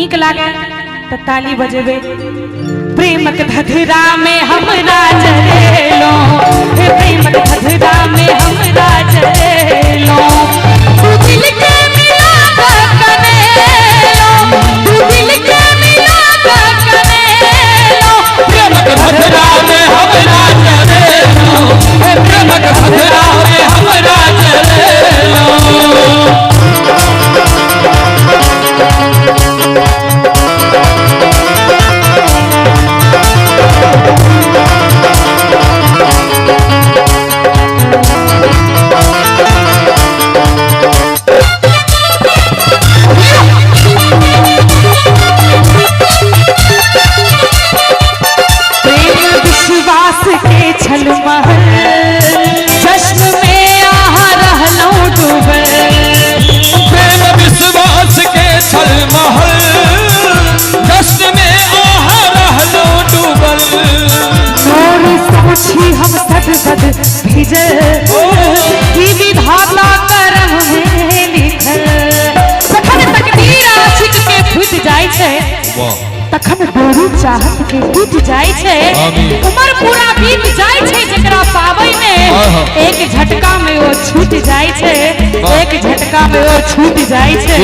नीक लागे तो ताली बजेबे। प्रेमक धधरा में हमरा जरेलो, प्रेमक धधरा में हमरा जरेलो, तू दिल के मिला कनेलो, तू दिल के मिला कनेलो, प्रेमक धधरा में हमरा जरेलो, प्रेमक धधरा में हमरा जरेलो। विधाता करम में लिखल, सखन तकदीर आशिक के फूट जाय छै, तखन गोरू चाहत के टूट जाय छै, उम्र पूरा बीत जाय छै, जेकरा पाबै में एक झटका में वो छूट जाय छै, एक झटका में वो छूट जाय छै।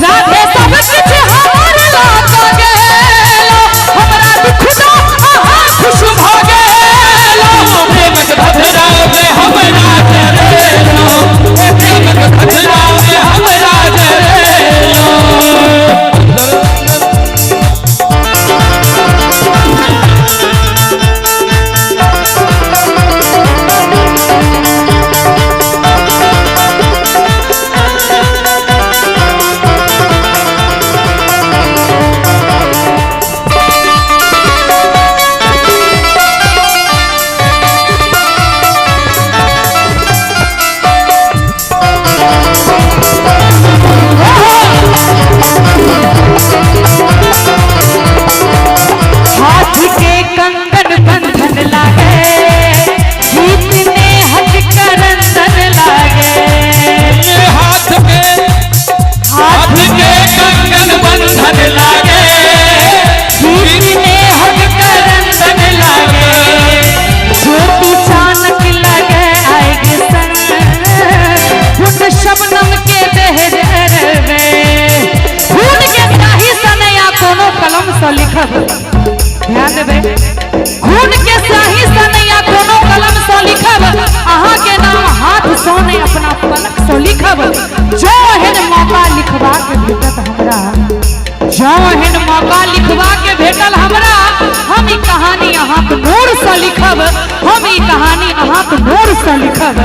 राधे सब कुछ हमर लाग गेलो, हमरा दुख दो आहा खुश भ गेलो, प्रेमक धधरा में हमरा जरेलो, प्रेमक धधरा में हमरा जरेलो। ध्यान देबे, खून के स्याही सनैया कोनो कलम से लिखब, अहाँ के नाम हाथ सोने अपना पलक से लिखब। जो हेन मौका लिखवा के भेटत हमरा, जो हेन मौका लिखवा के भेटल हमरा, हम ई कहानी अहाँ के नूर से लिखब, हम ई कहानी अहाँ के नूर से लिखब।